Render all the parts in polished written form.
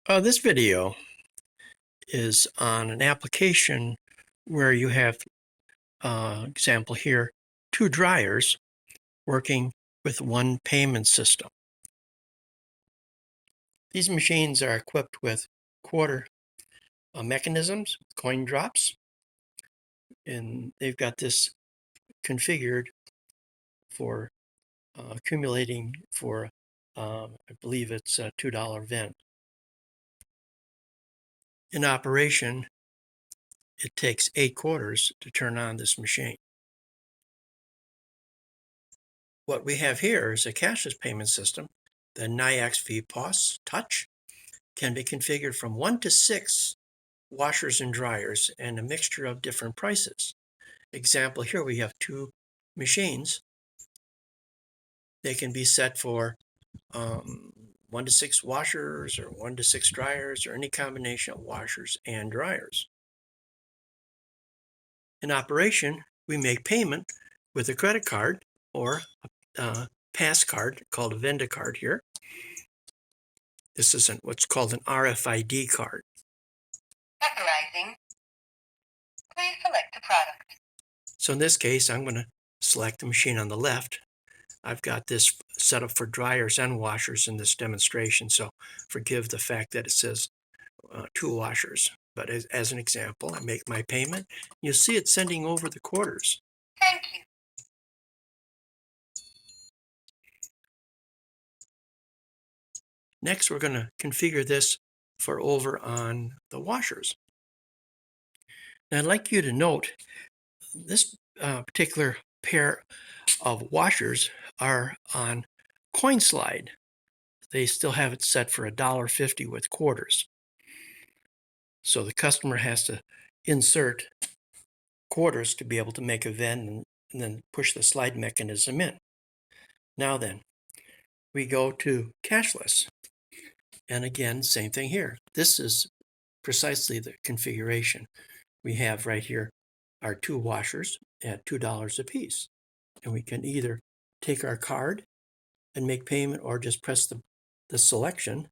This video is on an application where you have, example here, two dryers working with one payment system. These machines are equipped with quarter mechanisms, coin drops, and they've got this configured for accumulating for, I believe it's a $2 vent. In operation, it takes 8 quarters to turn on this machine. What we have here is a cashless payment system. The Nayax VPOS Touch can be configured from 1 to 6 washers and dryers and a mixture of different prices. Example, here we have two machines. They can be set for 1 to 6 washers or 1 to 6 dryers or any combination of washers and dryers. In operation, we make payment with a credit card or a pass card called a Venda card here. This is what's called an RFID card. Authorizing. Please select a product. So in this case, I'm going to select the machine on the left. I've got this set up for dryers and washers in this demonstration, so forgive the fact that it says 2 washers. But as an example, I make my payment. You'll see it sending over the quarters. Thank you. Next, we're going to configure this for over on the washers. Now, I'd like you to note this particular pair of washers are on coin slide. They still have it set for $1.50 with quarters. So the customer has to insert quarters to be able to make a vend and then push the slide mechanism in. Now then, we go to cashless. And again, same thing here. This is precisely the configuration. We have right here our 2 washers at $2 a piece. And we can either take our card and make payment or just press the selection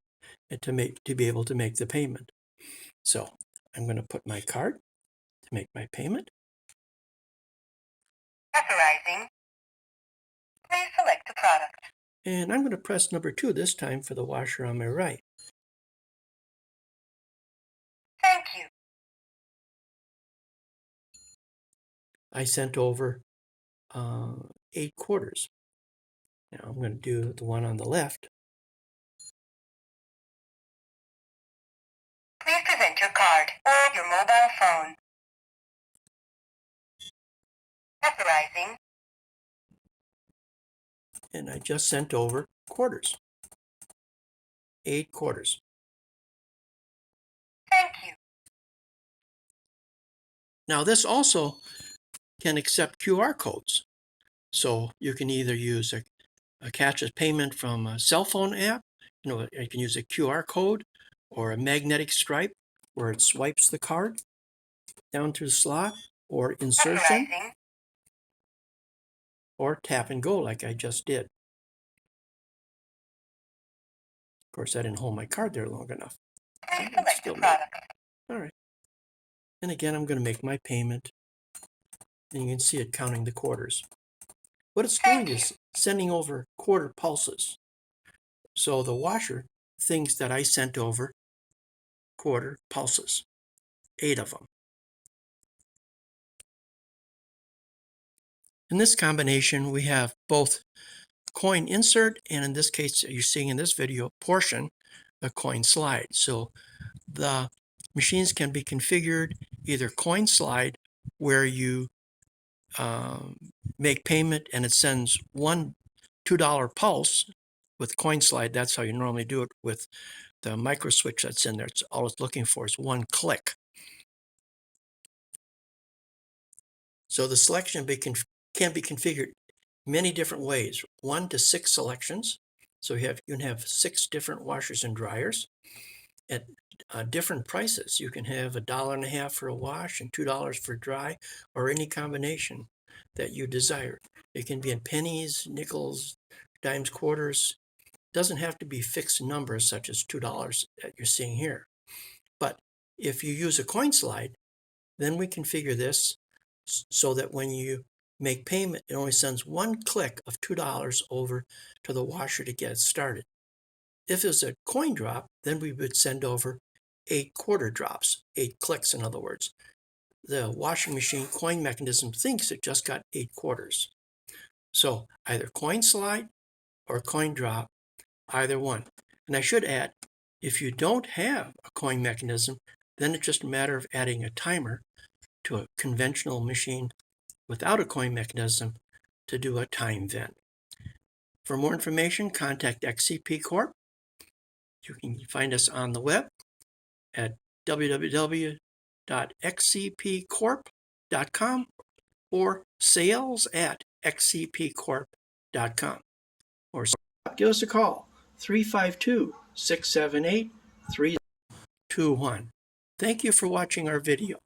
to be able to make the payment. So I'm going to put my card to make my payment. Authorizing. Please select a product. And I'm going to press number 2 this time for the washer on my right. Thank you. I sent over 8 quarters. Now I'm going to do the one on the left. Please present your card or your mobile phone. Authorizing. And I just sent over quarters. 8 quarters. Thank you. Now this also can accept QR codes. So you can either use a cashless payment from a cell phone app, you can use a QR code or a magnetic stripe where it swipes the card down to the slot, or insertion, or tap and go like I just did. Of course, I didn't hold my card there long enough. Please select a product. All right. And again, I'm going to make my payment. And you can see it counting the quarters. What it's doing is sending over quarter pulses. So the washer thinks that I sent over quarter pulses, 8 of them. In this combination, we have both coin insert, and in this case, you're seeing in this video, portion, a coin slide. So the machines can be configured either coin slide, where you make payment and it sends one $2 pulse with coin slide. That's how you normally do it with the micro switch that's in there. It's all it's looking for is one click. So the selection can be configured many different ways. 1 to 6 selections. So you can have 6 different washers and dryers at different prices. You can have $1.50 for a wash and $2 for dry, or any combination that you desire. It can be in pennies, nickels, dimes, quarters. doesn't have to be fixed numbers such as $2 that you're seeing here. But if you use a coin slide, then we configure this so that when you make payment, it only sends one click of $2 over to the washer to get it started. If it's a coin drop, then we would send over 8 quarter drops, 8 clicks in other words. The washing machine coin mechanism thinks it just got 8 quarters. So either coin slide or coin drop, either one. And I should add, if you don't have a coin mechanism, then it's just a matter of adding a timer to a conventional machine without a coin mechanism to do a time vent. For more information, contact XCP Corp. You can find us on the web at www.xcpcorp.com or sales@xcpcorp.com. Or give us a call, 352-678-3021. Thank you for watching our video.